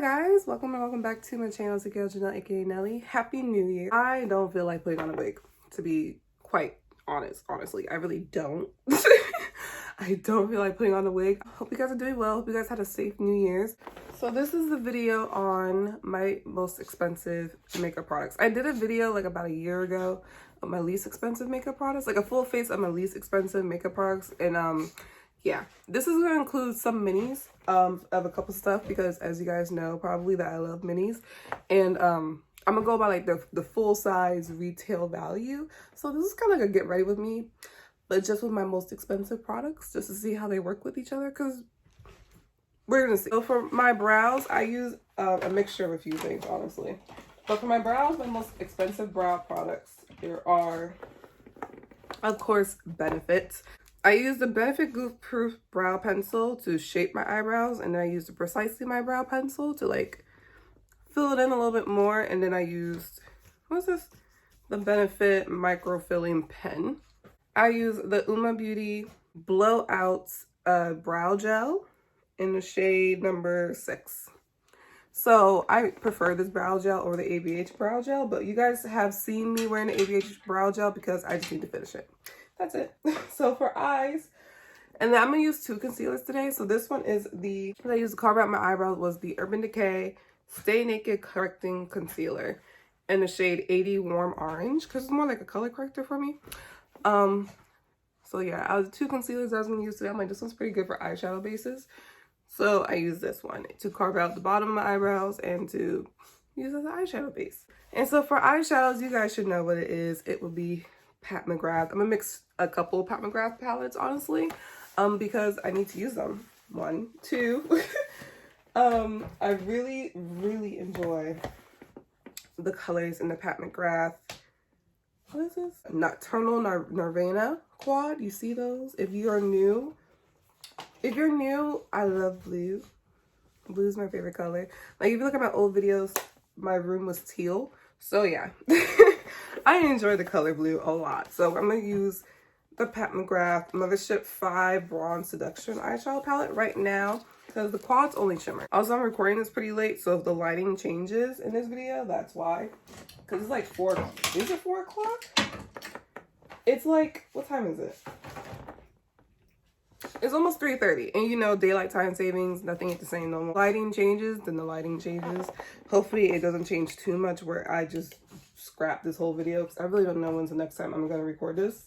Hi guys, welcome back to my channel. It's Janelle, aka Nelly. Happy New Year. I don't feel like putting on a wig, to be quite honestly. I really don't. I don't feel like putting on a wig. Hope you guys are doing well. Hope you guys had a safe New Year's. So this is the video on my most expensive makeup products. I did a video like about a year ago of my least expensive makeup products, like a full face of my least expensive makeup products. And yeah, this is going to include some minis of a couple stuff because, as you guys know, probably that I love minis. And I'm going to go by like the full size retail value. So this is kind of like a get ready with me, but just with my most expensive products, just to see how they work with each other, because we're going to see. So for my brows, I use a mixture of a few things, honestly. But for my brows, my most expensive brow products, there are, of course, Benefit. I use the Benefit Goof Proof Brow Pencil to shape my eyebrows, and then I use the Precisely My Brow Pencil to like fill it in a little bit more, and then I used, what's this? The Benefit Micro Filling Pen. I use the UOMA Beauty Blowout Brow Gel in the shade number 6. So I prefer this brow gel over the ABH brow gel, but you guys have seen me wearing the ABH brow gel because I just need to finish it. That's it. So for eyes, and then I'm gonna use 2 concealers today. So this one is the, that I used to carve out my eyebrows, was the Urban Decay Stay Naked Correcting Concealer in the shade 80 Warm Orange, because it's more like a color corrector for me. So yeah, I was 2 concealers I was gonna use today. I'm like, this one's pretty good for eyeshadow bases. So I use this one to carve out the bottom of my eyebrows and to use as an eyeshadow base. And so for eyeshadows, you guys should know what it is. It will be Pat McGrath. I'm gonna mix a couple Pat McGrath palettes, honestly, because I need to use them. 1, 2. I really enjoy the colors in the Pat McGrath. What is this? Nocturnal Nirvana quad. You see those? If you're new, I love blue. Blue is my favorite color. Like if you look at my old videos, my room was teal. So yeah. I enjoy the color blue a lot. So I'm going to use the Pat McGrath Mothership 5 Bronze Seduction eyeshadow palette right now because the quad's only shimmer. Also, I'm recording this pretty late, so if the lighting changes in this video, that's why. Because it's like 4 o'clock. Is it 4 o'clock? It's like, what time is it? It's almost 3:30, and you know, daylight time savings, nothing ain't the same no more. Lighting changes, then the lighting changes. Hopefully it doesn't change too much where I just scrap this whole video, because I really don't know when's the next time I'm gonna record this,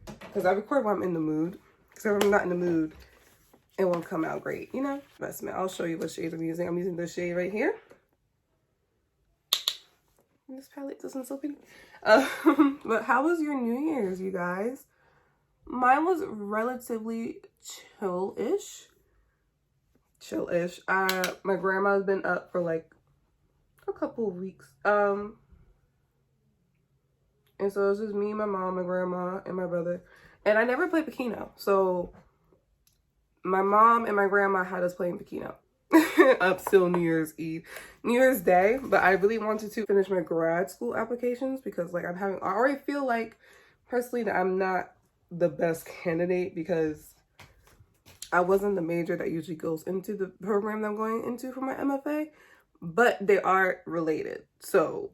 because I record when I'm in the mood, because if I'm not in the mood, it won't come out great, you know. Investment. I'll show you what shades I'm using. I'm using this shade right here. And this palette doesn't so pretty. But how was your New Year's, you guys? Mine was relatively chill-ish. My grandma's been up for like a couple of weeks. And so it was just me, my mom, my grandma, and my brother. And I never played Pikino. So my mom and my grandma had us playing Pikino up till New Year's Eve. New Year's Day. But I really wanted to finish my grad school applications because like I already feel like personally that I'm not the best candidate because I wasn't the major that usually goes into the program that I'm going into for my MFA. But they are related. So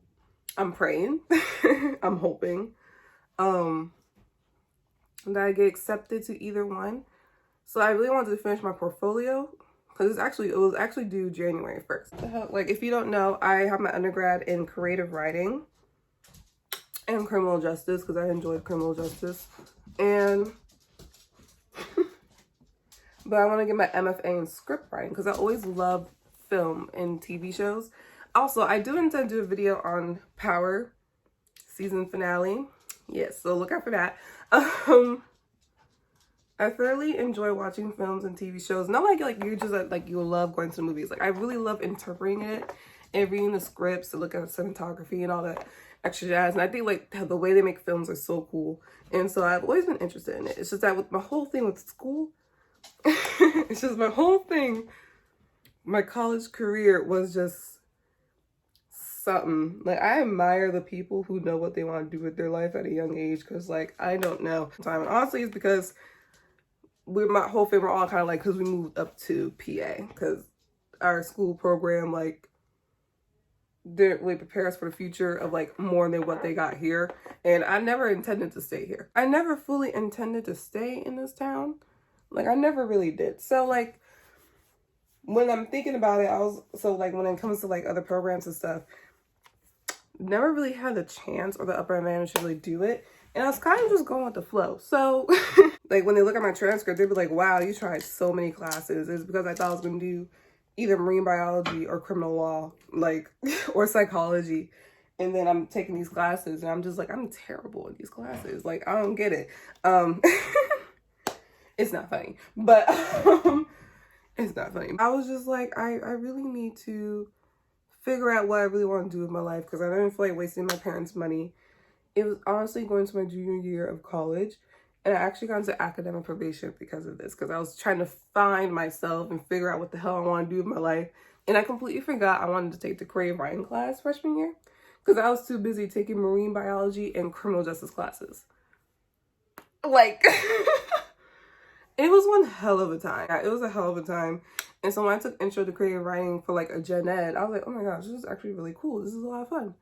I'm praying, I'm hoping that I get accepted to either one. So I really wanted to finish my portfolio because it was actually due January 1st. Like if you don't know, I have my undergrad in creative writing and criminal justice because I enjoyed criminal justice. And but I want to get my MFA in script writing because I always love film and TV shows. Also, I do intend to do a video on Power season finale. Yes, so look out for that. I thoroughly enjoy watching films and TV shows. Not like you're just like you love going to the movies. Like I really love interpreting it and reading the scripts and look at cinematography and all that extra jazz. And I think like the way they make films are so cool. And so I've always been interested in it. It's just that with my whole thing with school, it's just my whole thing. My college career was just something. Like I admire the people who know what they want to do with their life at a young age, because like I don't know. And honestly, it's because my whole family, we're all kind of like, because we moved up to PA, because our school program like didn't really prepare us for the future of like more than what they got here. And I never intended to stay here. I never fully intended to stay in this town. Like I never really did. So like when I'm thinking about it, when it comes to like other programs and stuff, never really had the chance or the upper advantage to really do it. And I was kind of just going with the flow. So like when they look at my transcript, they'd be like, wow, you tried so many classes. It's because I thought I was going to do either marine biology or criminal law, like, or psychology. And then I'm taking these classes and I'm just like, I'm terrible at these classes. Like, I don't get it. It's not funny, but it's not funny. I was just like, I really need to figure out what I really want to do with my life because I didn't feel like wasting my parents' money. It was honestly going to my junior year of college. And I actually got into academic probation because of this, because I was trying to find myself and figure out what the hell I want to do with my life. And I completely forgot I wanted to take the creative writing class freshman year because I was too busy taking marine biology and criminal justice classes. Like, it was one hell of a time. It was a hell of a time. And so when I took intro to creative writing for like a gen ed, I was like, oh my gosh, this is actually really cool. This is a lot of fun.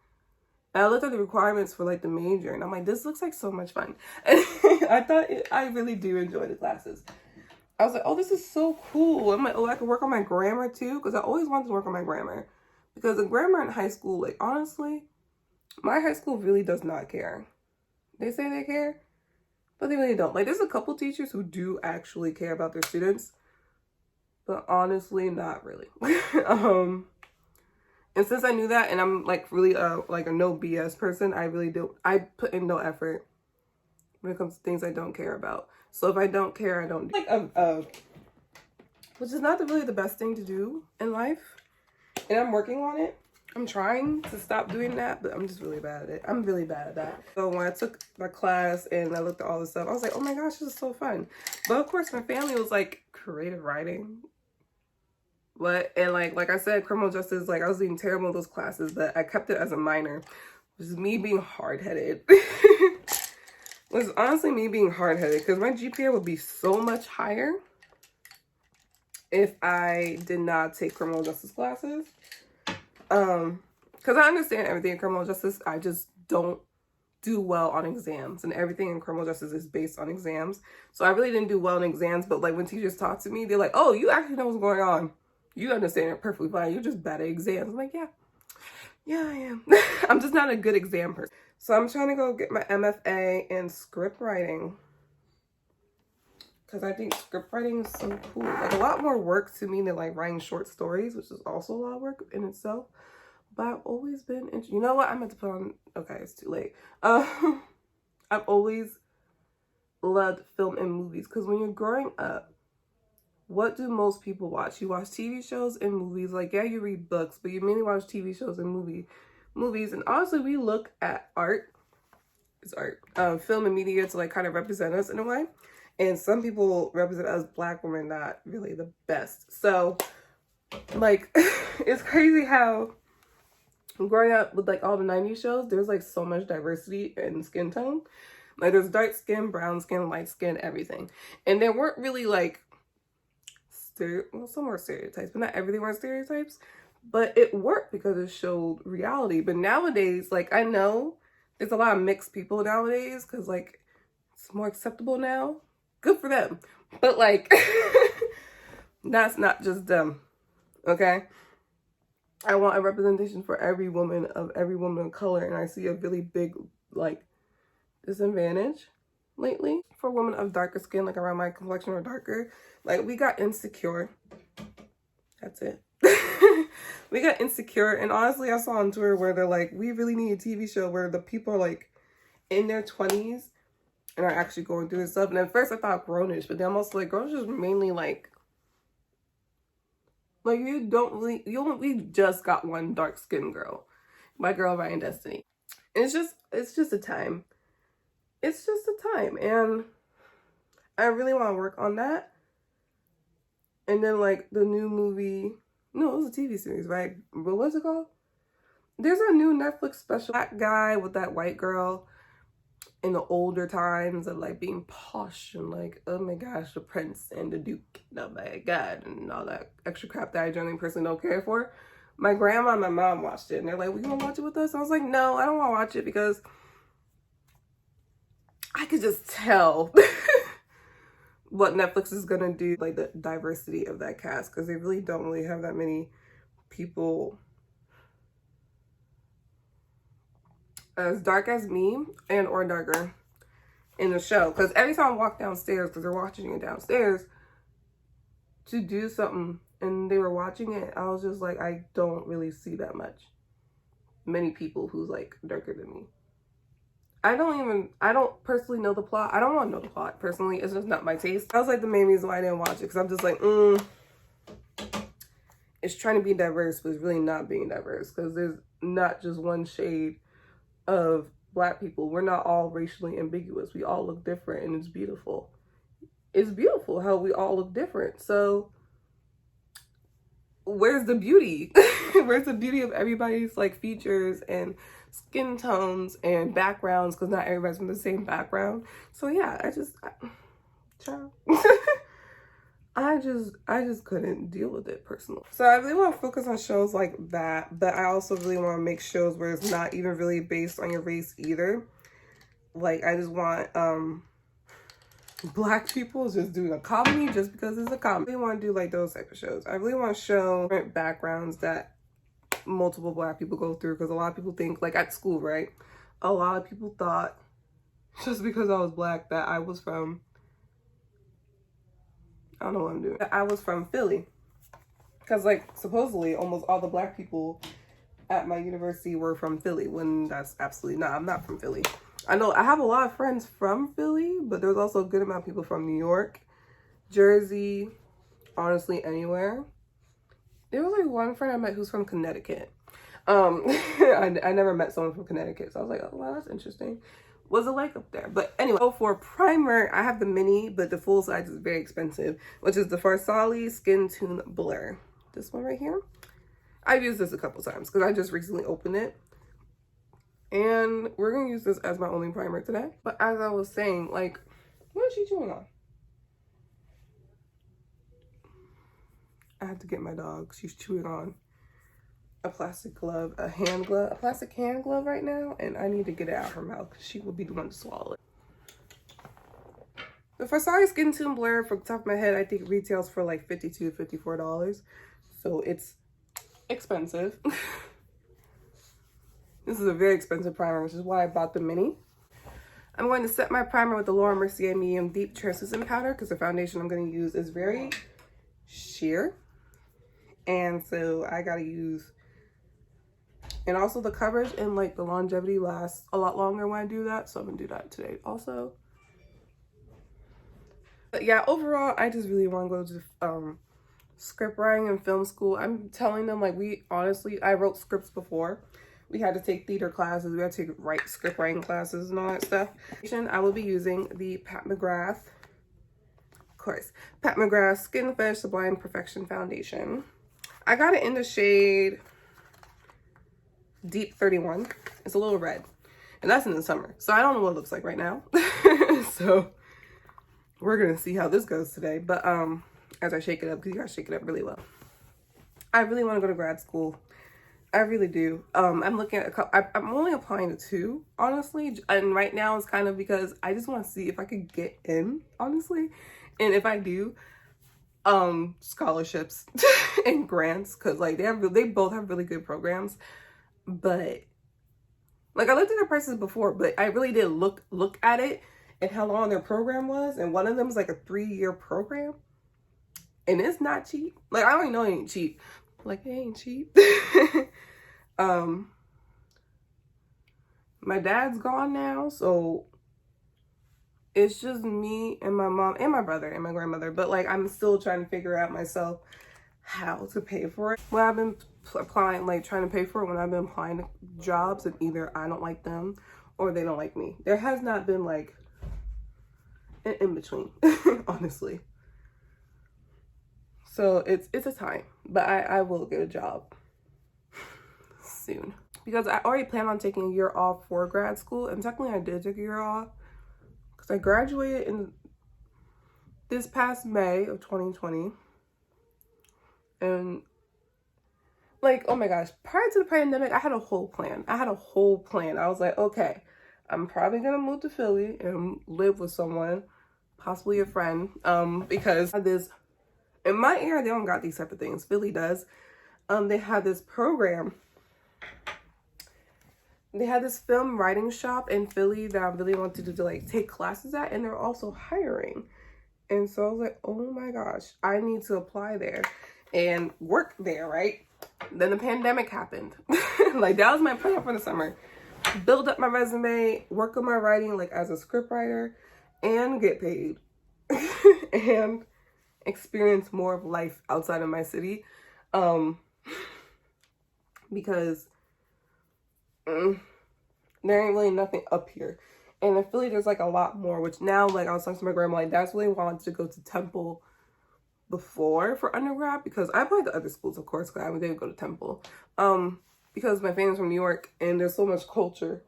And I looked at the requirements for like the major and I'm like, this looks like so much fun. And I really do enjoy the classes. I was like, oh, this is so cool. I'm like, oh, I can work on my grammar too. Because I always wanted to work on my grammar. Because the grammar in high school, like honestly, my high school really does not care. They say they care, but they really don't. Like there's a couple teachers who do actually care about their students. But honestly, not really. And since I knew that, and I'm like really like a no BS person, I put in no effort when it comes to things I don't care about. So if I don't care, I don't do like which is not really the best thing to do in life. And I'm working on it. I'm trying to stop doing that, but I'm just really bad at it. I'm really bad at that. So when I took my class and I looked at all this stuff, I was like, oh my gosh, this is so fun. But of course, my family was like, creative writing? What? And like I said, criminal justice, like I was doing terrible in those classes, but I kept it as a minor. Which is me being hard-headed. It was honestly me being hard-headed because my GPA would be so much higher if I did not take criminal justice classes. Because I understand everything in criminal justice. I just don't do well on exams, and everything in criminal justice is based on exams. So I really didn't do well in exams, but like when teachers talk to me, they're like, oh, you actually know what's going on. You understand it perfectly fine. You're just bad at exams. I'm like, yeah, I am. I'm just not a good exam person. So I'm trying to go get my MFA in script writing. Because I think script writing is so cool. Like a lot more work to me than like writing short stories, which is also a lot of work in itself. But I've always been, you know what? I meant to put on, okay, it's too late. I've always loved film and movies. Because when you're growing up, what do most people watch? You watch TV shows and movies. Like, yeah, you read books, but you mainly watch TV shows and movies. And honestly, we look at art. It's art. Film and media to like kind of represent us in a way. And some people represent us Black women not really the best. So, like, it's crazy how growing up with like all the 90s shows, there's like so much diversity in skin tone. Like, there's dark skin, brown skin, light skin, everything. And there weren't really like some were stereotypes, but not everything were stereotypes. But it worked because it showed reality. But nowadays, like, I know there's a lot of mixed people nowadays because like it's more acceptable now. Good for them. But like that's not just them. Okay? I want a representation for every woman of color, and I see a really big like disadvantage lately for women of darker skin, like around my complexion or darker. Like, we got Insecure. That's it. We got Insecure, and honestly, I saw on Twitter where they're like, we really need a TV show where the people are like in their 20s and are actually going through this stuff. And at first I thought grownish, but then I'm also like, grownish is mainly like you don't really, we just got one dark skinned girl, my girl Ryan Destiny. And it's just a time. It's just a time, and I really want to work on that. And then like the new movie, no, it was a TV series, right? But what's it called? There's a new Netflix special. That guy with that white girl, in the older times of like being posh and like, oh my gosh, the prince and the duke, oh my god, and all that extra crap that I generally personally don't care for. My grandma and my mom watched it and they're like, well, you wanna watch it with us? I was like, no, I don't wanna watch it because I could just tell what Netflix is gonna do, like the diversity of that cast, because they really don't really have that many people as dark as me and or darker in the show. Because every time I walk downstairs, because they're watching it downstairs, to do something and they were watching it, I was just like, I don't really see that many people who's like darker than me. I don't personally know the plot. I don't want to know the plot personally. It's just not my taste. That was like the main reason why I didn't watch it, because I'm just like, it's trying to be diverse, but it's really not being diverse, because there's not just one shade of black people. We're not all racially ambiguous. We all look different, and it's beautiful. It's beautiful how we all look different. So where's the beauty? Where's the beauty of everybody's like features and skin tones and backgrounds, because not everybody's from the same background. So yeah, child. I just couldn't deal with it personally. So I really want to focus on shows like that, but I also really want to make shows where it's not even really based on your race either. Like, I just want black people just doing a comedy just because it's a comedy. I really want to do like those type of shows. I really want to show different backgrounds that multiple black people go through, because a lot of people think, like at school, right? A lot of people thought just because I was black that I was from, I don't know what I'm doing. I was from Philly. Because like supposedly almost all the black people at my university were from Philly, when that's absolutely not. I'm not from Philly. I know I have a lot of friends from Philly, but there's also a good amount of people from New York, Jersey, honestly anywhere. There was like one friend I met who's from Connecticut. I never met someone from Connecticut, so I was like, oh wow, that's interesting. What's it like up there? But anyway, so for primer, I have the mini, but the full size is very expensive, which is the Farsali Skintune Blur. This one right here. I've used this a couple times because I just recently opened it. And we're going to use this as my only primer today. But as I was saying, like, what is she chewing on? I have to get my dog. She's chewing on a plastic glove, a plastic hand glove right now, and I need to get it out of her mouth because she will be the one to swallow it. The Farsali Skintune Blur, from the top of my head, I think retails for like $52, $54. So it's expensive. This is a very expensive primer, which is why I bought the mini. I'm going to set my primer with the Mercier Medium Deep Translucent Powder, because the foundation I'm going to use is very sheer. And so I got to use, and also the coverage and like the longevity lasts a lot longer when I do that. So I'm going to do that today also. But yeah, overall, I just really want to go to script writing and film school. I'm telling them, like, I wrote scripts before. We had to take theater classes. We had to take script writing classes and all that stuff. I will be using the Pat McGrath, of course, Pat McGrath Skin Fetish Sublime Perfection Foundation. I got it in the shade Deep 31. It's a little red. And that's in the summer. So I don't know what it looks like right now. So we're going to see how this goes today. But as I shake it up, because you guys shake it up really well. I really want to go to grad school. I really do. I'm looking at I'm only applying to 2, honestly. And right now it's kind of because I just want to see if I could get in, honestly. And if I do, scholarships and grants, because like they both have really good programs. But like I looked at their prices before, but I really did look at it and how long their program was. And one of them was like a 3-year program. And it's not cheap. Like, I don't know it ain't cheap. Like, it ain't cheap. My dad's gone now, so it's just me and my mom and my brother and my grandmother. But like, I'm still trying to figure out myself how to pay for it. When I've been applying, like trying to pay for it, when I've been applying to jobs and either I don't like them or they don't like me. There has not been like an in-between, honestly. So it's a time, but I will get a job soon. because I already plan on taking a year off for grad school, and technically I did take a year off because I graduated in this past May of 2020. And like, oh my gosh, prior to the pandemic, I had a whole plan. I was like, okay, I'm probably gonna move to Philly and live with someone, possibly a friend, because this, in my area, they don't got these type of things. Philly does. They had this program. They had this film writing shop in Philly that I really wanted to like take classes at, and they're also hiring. And so I was like, oh my gosh, I need to apply there and work there, right? Then the pandemic happened. Like, that was my plan for the summer. Build up my resume, work on my writing like as a scriptwriter, and get paid. And experience more of life outside of my city. Because there ain't really nothing up here. And in Philly, there's like a lot more, which now, like, I was talking to my grandma, like, that's really why I wanted to go to Temple before for undergrad, because I applied to other schools, of course, because I didn't go to Temple. Because my family's from New York, and there's so much culture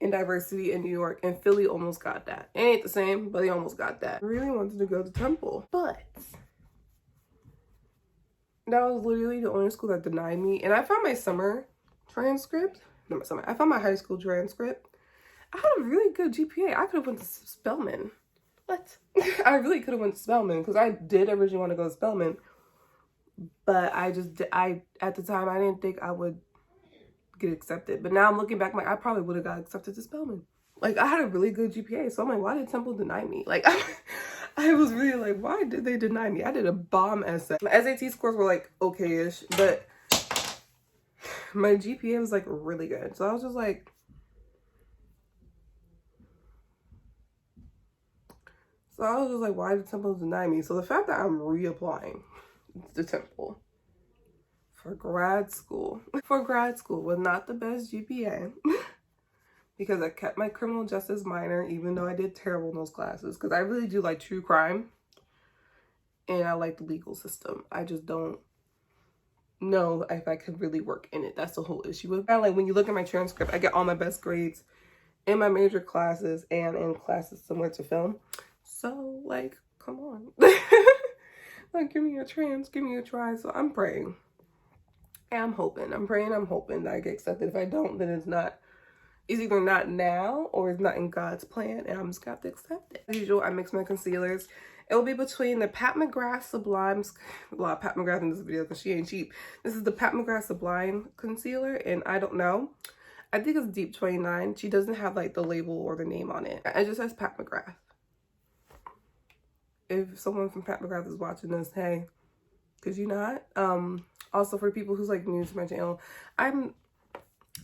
and diversity in New York, and Philly almost got that. It ain't the same, but they almost got that. I really wanted to go to Temple, but that was literally the only school that denied me. And I found my summer transcript. No, I found my high school transcript. I had a really good GPA. I could have went to Spelman. What? I really could have went to Spelman, because I did originally want to go to Spelman. But at the time, I didn't think I would get accepted. But now I'm looking back, like, I probably would have got accepted to Spelman. Like, I had a really good GPA. So I'm like, why did Temple deny me? Like, I was really like, why did they deny me? I did a bomb essay. My SAT scores were like okay-ish, but my GPA was like really good. So I was just like, why did Temple deny me? So the fact that I'm reapplying to Temple for grad school was not the best GPA. Because I kept my criminal justice minor, even though I did terrible in those classes. Because I really do like true crime. And I like the legal system. I just don't know if I could really work in it. That's the whole issue with it. Like, when you look at my transcript, I get all my best grades in my major classes and in classes similar to film. So, like, come on. Like, give me a chance. Give me a try. So I'm praying. And I'm hoping. I'm praying. I'm hoping that I get accepted. If I don't, then it's either not now or it's not in God's plan, and I'm just gonna have to accept it. As usual, I mix my concealers. It will be between the Pat McGrath Sublime, a lot of Pat McGrath in this video because she ain't cheap. This is the Pat McGrath Sublime concealer, and I don't know. I think it's Deep 29. She doesn't have like the label or the name on it. It just says Pat McGrath. If someone from Pat McGrath is watching this, hey, could you not? Also, for people who's like new to my channel,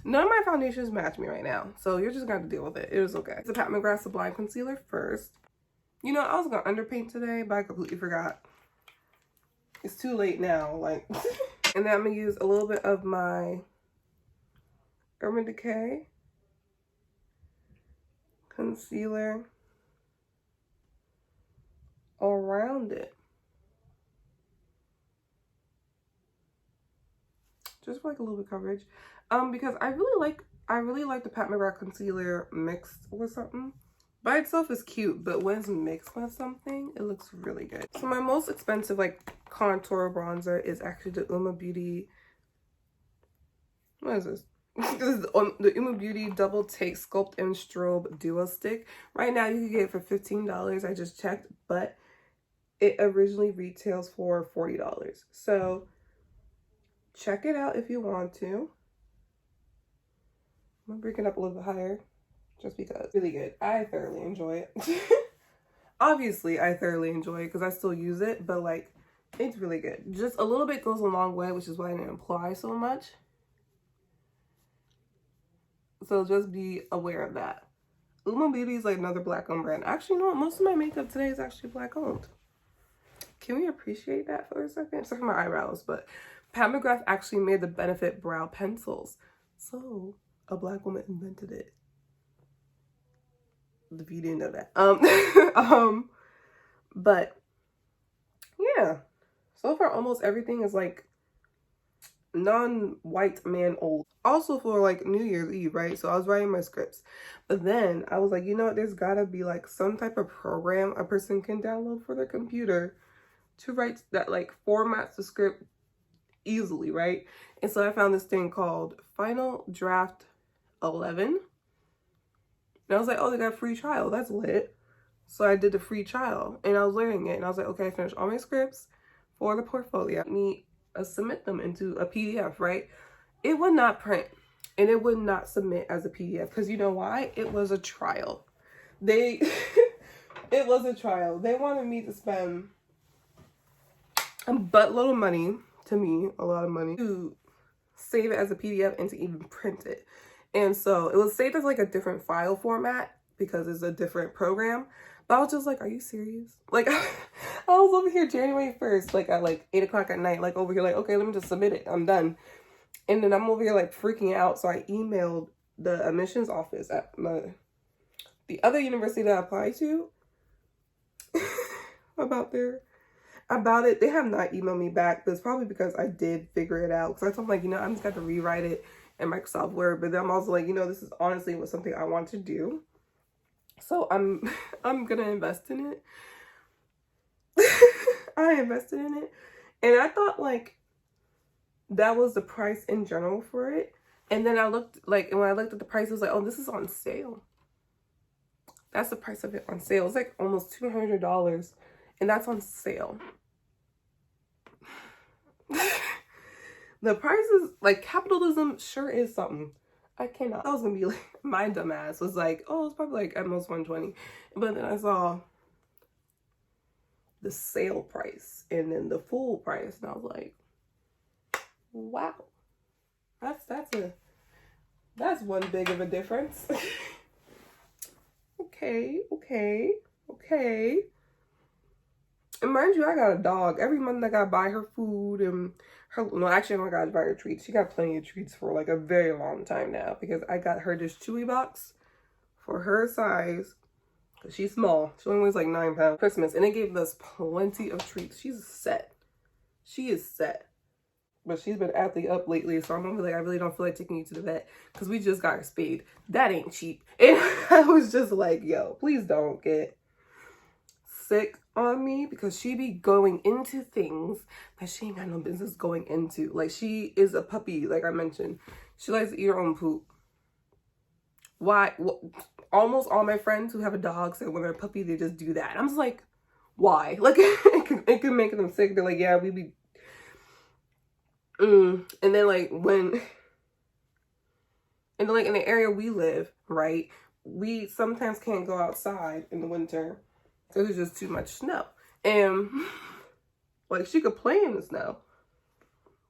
none of my foundations match me right now, so you're just gonna have to deal with it. It was okay. It's a Pat McGrath Sublime Concealer first. You know, I was gonna underpaint today, but I completely forgot. It's too late now, like. And then I'm gonna use a little bit of my Urban Decay concealer around it. Just for like a little bit of coverage. Because I really like the Pat McGrath concealer mixed with something. By itself is cute, but when it's mixed with something, it looks really good. So my most expensive like contour bronzer is actually the UOMA Beauty. What is this? This is the UOMA Beauty Double Take Sculpt and Strobe Duo Stick. Right now you can get it for $15. I just checked, but it originally retails for $40. So check it out if you want to. I'm gonna break it up a little bit higher just because. Really good. I thoroughly enjoy it. Obviously, I thoroughly enjoy it because I still use it, but like, it's really good. Just a little bit goes a long way, which is why I didn't apply so much. So just be aware of that. UOMA Beauty is like another black owned brand. Actually, no, most of my makeup today is actually black owned. Can we appreciate that for a second? Except for my eyebrows, but Pat McGrath actually made the Benefit brow pencils. So a black woman invented it. If you didn't know that. But yeah. So far almost everything is like non-white man old. Also for like New Year's Eve, right? So I was writing my scripts. But then I was like, you know what? There's gotta be like some type of program a person can download for their computer to write that like formats the script easily, right? And so I found this thing called Final Draft 11. And I was like, oh, they got a free trial. That's lit. So I did the free trial and I was learning it. And I was like, okay, I finished all my scripts for the portfolio. Let me submit them into a PDF, right? It would not print and it would not submit as a PDF because you know why? It was a trial. It was a trial. They wanted me to spend a buttload of money, to me, a lot of money, to save it as a PDF and to even print it. And so it was saved as like a different file format because it's a different program. But I was just like, are you serious? Like, I was over here January 1st, like at like 8 o'clock at night, like over here, like, okay, let me just submit it. I'm done. And then I'm over here like freaking out. So I emailed the admissions office at the other university that I applied to about it. They have not emailed me back, but it's probably because I did figure it out. Because I told them, like, you know, I'm just got to rewrite it in Microsoft Word. But then I'm also like, you know, this is honestly was something I want to do. So I'm gonna invest in it. I invested in it. And I thought like that was the price in general for it. And then I looked like, and when I looked at the price, it was like, oh, this is on sale. That's the price of it on sale. It's like almost $200. And that's on sale. The prices, like capitalism sure is something. I cannot. I was gonna be like, my dumb ass was like, oh, it's probably like at most 120. But then I saw the sale price and then the full price. And I was like, wow. That's one big of a difference. Okay. And mind you, I got a dog. Every month I gotta buy her food and actually I don't gotta buy her treats. She got plenty of treats for like a very long time now because I got her this Chewy box for her size. Cause she's small. She only weighs like 9 pounds. Christmas, and it gave us plenty of treats. She's set. She is set. But she's been acting up lately, so I'm gonna be like, I really don't feel like taking you to the vet because we just got her spayed. That ain't cheap. And I was just like, yo, please don't get sick on me because she be going into things that she ain't got no business going into. Like, she is a puppy, like I mentioned. She likes to eat her own poop. Why? Almost all my friends who have a dog say when they're a puppy, they just do that. I'm just like, why? Like, it can make them sick. They're like, yeah, we be... And then like when... And then like in the area we live, right? We sometimes can't go outside in the winter. There's just too much snow. And like she could play in the snow,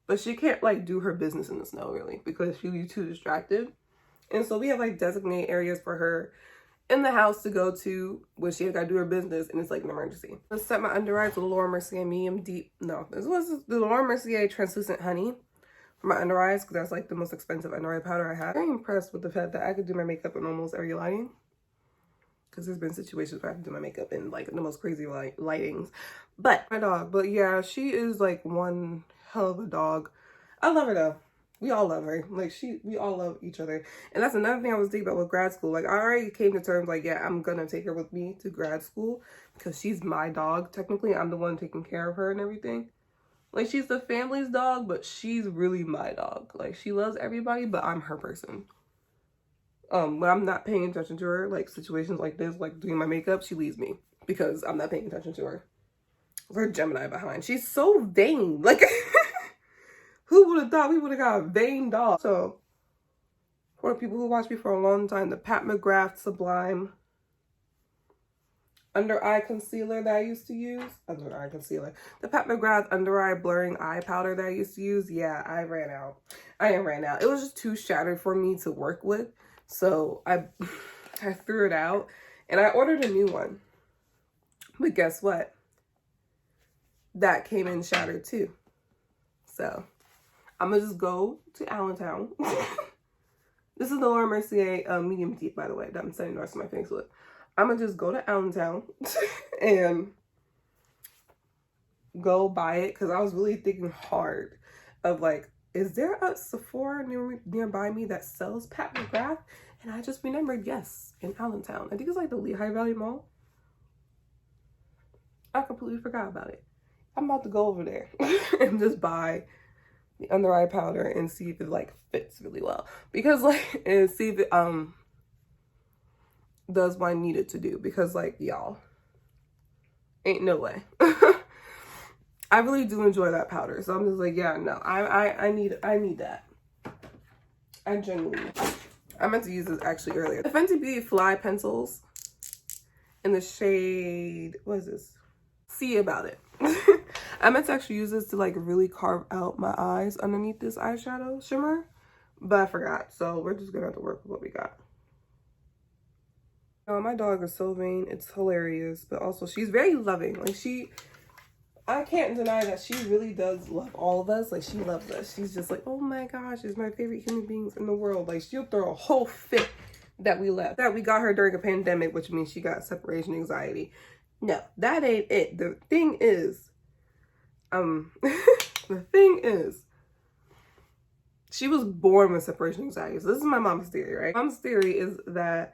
but she can't like do her business in the snow really because she'd be too distracted. And so we have like designated areas for her in the house to go to when she got to do her business and it's like an emergency. I set my under eyes with the Laura Mercier medium deep. No, this was the Laura Mercier translucent honey for my under eyes because that's like the most expensive under eye powder I have. I'm very impressed with the fact that I could do my makeup in almost every lighting. Because there's been situations where I have to do my makeup in like the most crazy lightings. But my dog, but yeah, she is like one hell of a dog. I love her though. We all love her. Like we all love each other. And that's another thing I was thinking about with grad school. Like I already came to terms like, yeah, I'm gonna take her with me to grad school because she's my dog. Technically, I'm the one taking care of her and everything. Like she's the family's dog, but she's really my dog. Like she loves everybody, but I'm her person. When I'm not paying attention to her, like situations like this, like doing my makeup, she leaves me because I'm not paying attention to her. We're Gemini behind. She's so vain. Like, who would have thought we would have got a vain dog? So, for the people who watched me for a long time, the McGrath Sublime under eye concealer that I used to use. Under eye concealer. The McGrath under eye blurring eye powder that I used to use. Yeah, I ran out. It was just too shattered for me to work with. So I threw it out and I ordered a new one. But guess what? That came in shattered too. So I'm gonna just go to Allentown. This is the Laura Mercier medium deep, by the way, that I'm setting the rest of my face with. I'm gonna just go to Allentown and go buy it because I was really thinking hard of like is there a Sephora nearby me that sells Pat McGrath? And I just remembered, yes, in Allentown. I think it's like the Lehigh Valley Mall. I completely forgot about it. I'm about to go over there and just buy the under eye powder and see if it like fits really well. Because like, and see if it does what I need it to do. Because like, y'all, ain't no way. I really do enjoy that powder. So I'm just like, yeah, no, I need that. I genuinely, I meant to use this actually earlier. The Fenty Beauty Fly pencils in the shade, what is this? See About It. I meant to actually use this to like really carve out my eyes underneath this eyeshadow shimmer, but I forgot. So we're just gonna have to work with what we got. Oh, my dog is so vain. It's hilarious, but also she's very loving. Like I can't deny that she really does love all of us. Like she loves us. She's just like, oh my gosh, she's my favorite human beings in the world. Like she'll throw a whole fit that we left. That we got her during a pandemic, which means she got separation anxiety. No, that ain't it. The thing is, she was born with separation anxiety. So this is my mom's theory, right? Mom's theory is that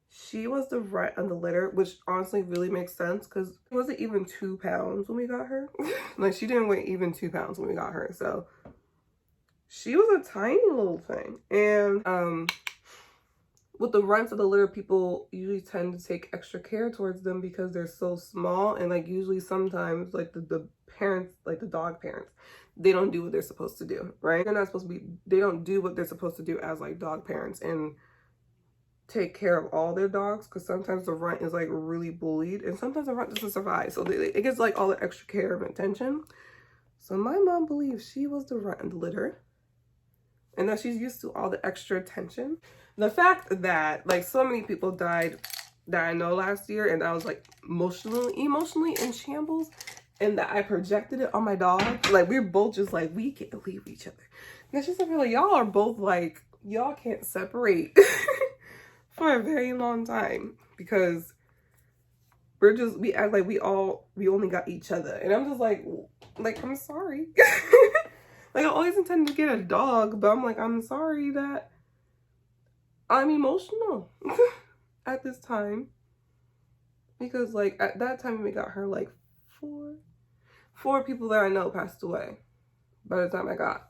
she was the runt of the litter, which honestly really makes sense because it wasn't even 2 pounds when we got her. Like she didn't weigh even 2 pounds when we got her. So she was a tiny little thing. And with the runts of the litter, people usually tend to take extra care towards them because they're so small. And like usually sometimes like the parents, like the dog parents, they don't do what they're supposed to do, right? They're not supposed to be, they don't do what they're supposed to do as like dog parents and take care of all their dogs, because sometimes the runt is like really bullied and sometimes the runt doesn't survive. So it gets like all the extra care and attention. So my mom believes she was the runt in the litter and that she's used to all the extra attention. The fact that like so many people died that I know last year and I was like emotionally in shambles and that I projected it on my dog. Like we're both just like, we can't leave each other. And she's like, y'all are both like, y'all can't separate for a very long time because we act like we only got each other. And I'm just like I'm sorry. Like I always intended to get a dog, but I'm like, I'm sorry that I'm emotional at this time. Because like at that time we got her, like four people that I know passed away by the time I got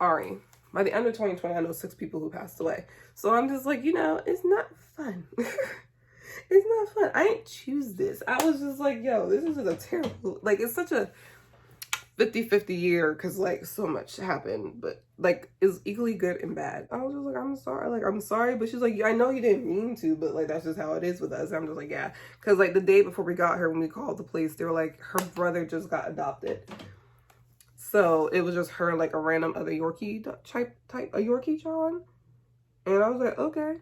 Ari. By the end of 2020, I know 6 people who passed away. So I'm just like, you know, it's not fun. It's not fun. I didn't choose this. I was just like, yo, this is a terrible, like, it's such a 50-50 year because, like, so much happened. But, like, it's equally good and bad. I was just like, I'm sorry. Like, I'm sorry. But she's like, I know you didn't mean to, but, like, that's just how it is with us. And I'm just like, yeah. Because, like, the day before we got her, when we called the place, they were like, her brother just got adopted. So it was just her, like a random other Yorkie type, a Yorkie John. And I was like, okay.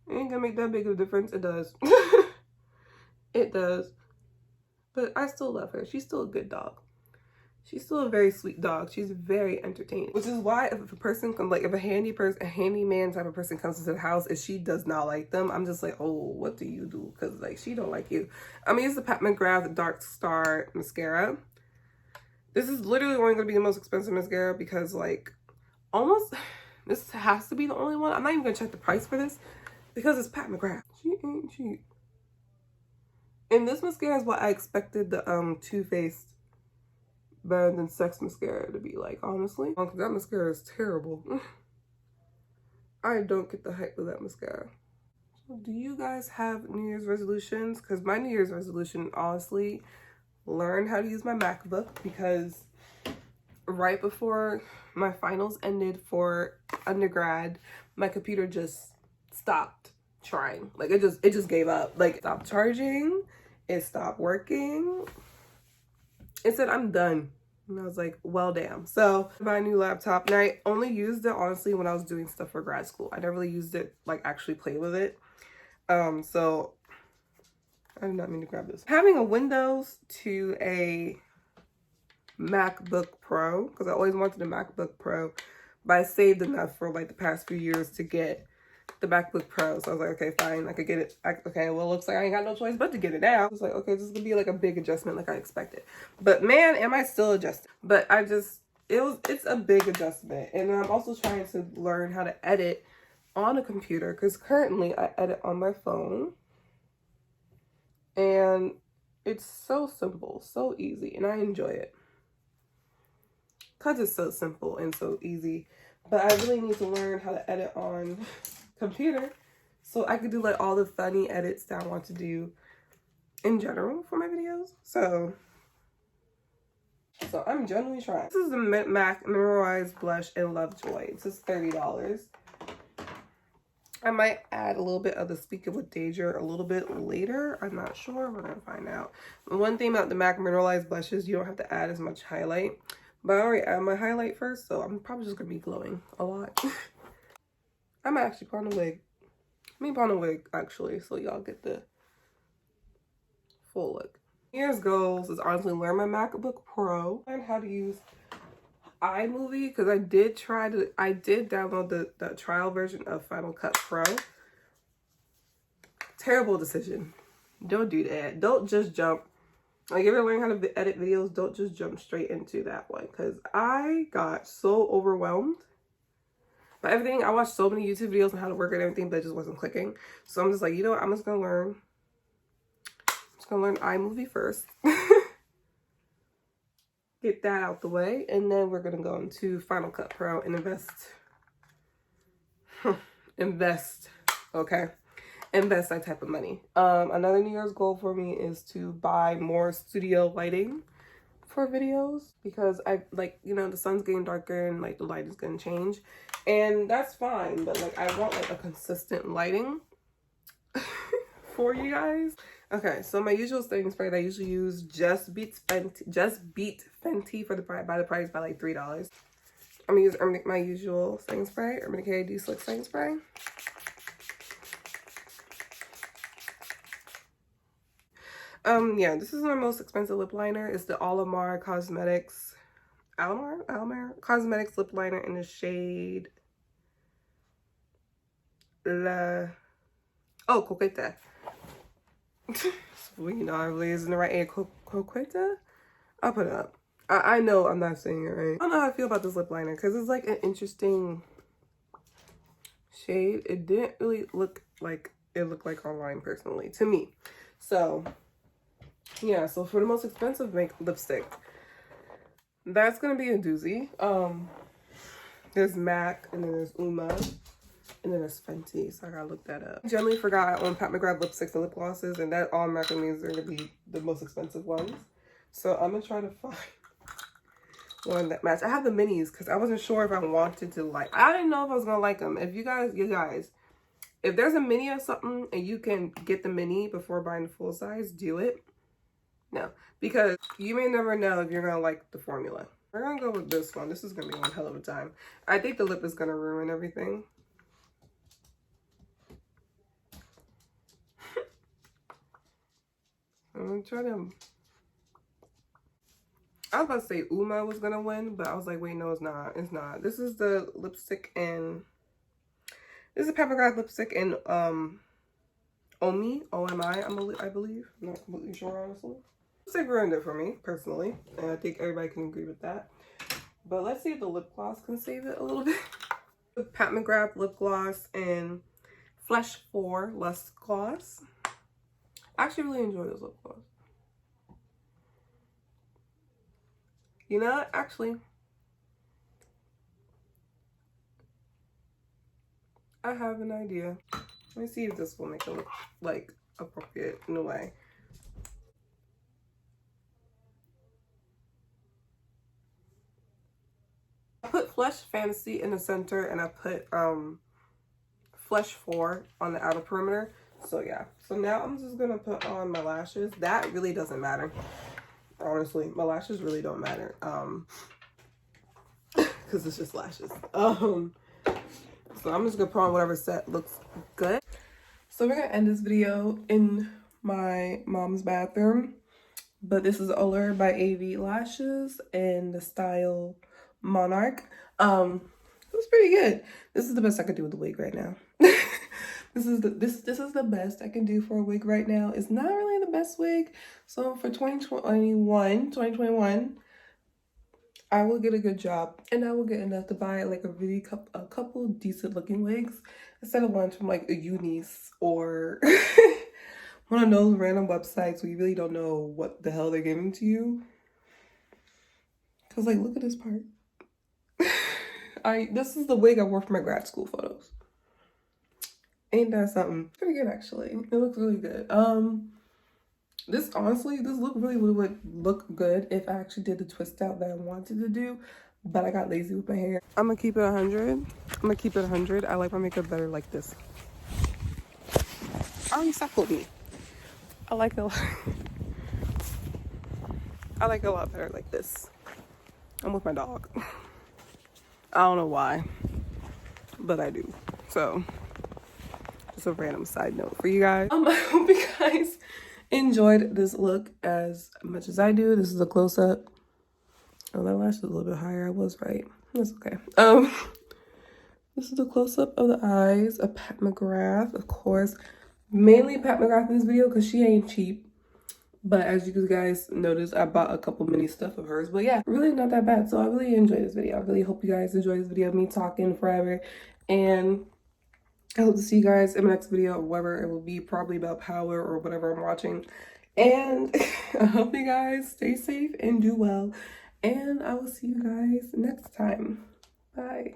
It ain't gonna make that big of a difference. It does. It does. But I still love her. She's still a good dog. She's still a very sweet dog. She's very entertaining. Which is why if a person comes, like if a handyman type of person comes into the house and she does not like them, I'm just like, oh, what do you do? Because like she don't like you. I'm gonna use the Pat McGrath Dark Star Mascara. This is literally only going to be the most expensive mascara because, like, almost, this has to be the only one. I'm not even going to check the price for this because it's Pat McGrath. She ain't cheap. And this mascara is what I expected the Too Faced Better Than Sex mascara to be like, honestly. That mascara is terrible. I don't get the hype of that mascara. So do you guys have New Year's resolutions? Because my New Year's resolution, honestly, learn how to use my MacBook, because right before my finals ended for undergrad, my computer just stopped trying. Like it just gave up. Like it stopped charging, it stopped working. It said I'm done. And I was like, well damn. So I bought a new laptop and I only used it honestly when I was doing stuff for grad school. I never really used it, like actually play with it. So I did not mean to grab this. Having a Windows to a MacBook Pro, because I always wanted a MacBook Pro, but I saved enough for like the past few years to get the MacBook Pro. So I was like, okay, fine, I could get it. Okay, well, it looks like I ain't got no choice but to get it now. I was like, okay, this is gonna be like a big adjustment like I expected. But man, am I still adjusting. But I just it's a big adjustment. And I'm also trying to learn how to edit on a computer, because currently I edit on my phone. And it's so simple, so easy, and I enjoy it. Because it's so simple and so easy. But I really need to learn how to edit on computer so I could do like all the funny edits that I want to do in general for my videos. So I'm generally trying. This is the MAC Mineralize Blush in Lovejoy. This is $30. I might add a little bit of the Speaking with Danger a little bit later. I'm not sure. We're going to find out. One thing about the MAC Mineralize blushes, you don't have to add as much highlight. But I already add my highlight first, so I'm probably just going to be glowing a lot. I might actually put on a wig. Let me put on a wig, actually, so y'all get the full look. Year's goals is honestly learn my MacBook Pro. Learn how to use iMovie, because I did download the trial version of Final Cut Pro. Terrible decision. Don't do that. Don't just jump. Like, if you're learning how to edit videos, don't just jump straight into that one, because I got so overwhelmed by everything. I watched so many YouTube videos on how to work and everything, but it just wasn't clicking. So I'm just like, you know what? I'm just gonna learn iMovie first. Get that out the way, and then we're gonna go into Final Cut Pro and invest that type of money. Another New Year's goal for me is to buy more studio lighting for videos, because I like, you know, the sun's getting darker and like the light is gonna change, and that's fine, but like I want like a consistent lighting for you guys. Okay, so my usual setting spray that I usually use, Just Beat Fenty for by the price by like $3. I'm gonna use my usual setting spray, Urban Decay De-Slick setting spray. Yeah, this is my most expensive lip liner. It's the Alamar Cosmetics Cosmetics lip liner in the shade Coqueta. So, you know, I really isn't the right name. Coqueta? I'll put it up. I know I'm not saying it right. I don't know how I feel about this lip liner, because it's like an interesting shade. It didn't really look like it looked like online, personally, to me. So yeah, so for the most expensive lipstick, that's gonna be a doozy. There's MAC, and then there's UOMA, and then there's Fenty, so I gotta look that up. I generally forgot I own Pat McGrath lipsticks and lip glosses, and that automatically means they're gonna be the most expensive ones. So I'm gonna try to find one that match. I have the minis because I wasn't sure if I wanted to like. I didn't know if I was gonna like them. If you guys, if there's a mini of something and you can get the mini before buying the full size, do it. No, because you may never know if you're gonna like the formula. We're gonna go with this one. This is gonna be one hell of a time. I think the lip is gonna ruin everything. I'm gonna try to. I was about to say UOMA was gonna win, but I was like, wait, no, it's not. It's not. This is the lipstick in. This is a Pat McGrath lipstick in OMI, I believe. I'm not completely sure, honestly. Lipstick ruined it for me, personally, and I think everybody can agree with that. But let's see if the lip gloss can save it a little bit. The Pat McGrath lip gloss in Flesh 4 Lust Gloss. I actually really enjoy this lip gloss. You know what? Actually, I have an idea. Let me see if this will make it look like appropriate in a way. I put Flesh Fantasy in the center, and I put Flesh 4 on the outer perimeter. So yeah. So now I'm just gonna put on my lashes. That really doesn't matter. Honestly, my lashes really don't matter. Because it's just lashes. So I'm just gonna put on whatever set looks good. So we're gonna end this video in my mom's bathroom. But this is Allure by AV Lashes in the style Monarch. It was pretty good. This is the best I could do with the wig right now. This is the best I can do for a wig right now. It's not really the best wig. So for 2021, I will get a good job and I will get enough to buy like a couple decent looking wigs instead of ones from like a Unis or one of those random websites where you really don't know what the hell they're giving to you. Cause like, look at this part. This is the wig I wore for my grad school photos. Ain't that something? Pretty good actually. It looks really good. This look really would look good if I actually did the twist out that I wanted to do, but I got lazy with my hair. I'm gonna keep it 100. I'm gonna keep it 100. I like my makeup better like this. Oh, you suck with me. I like it a lot better like this. I'm with my dog. I don't know why, but I do. So, just a random side note for you guys. I hope you guys enjoyed this look as much as I do. This is a close-up. Oh, that lash is a little bit higher. I was right. That's okay. This is a close-up of the eyes of Pat McGrath, of course. Mainly Pat McGrath in this video because she ain't cheap. But as you guys noticed, I bought a couple mini stuff of hers. But yeah, really not that bad. So I really enjoyed this video. I really hope you guys enjoy this video of me talking forever. And I hope to see you guys in my next video, or whatever it will be, probably about power or whatever I'm watching. And I hope you guys stay safe and do well. And I will see you guys next time. Bye.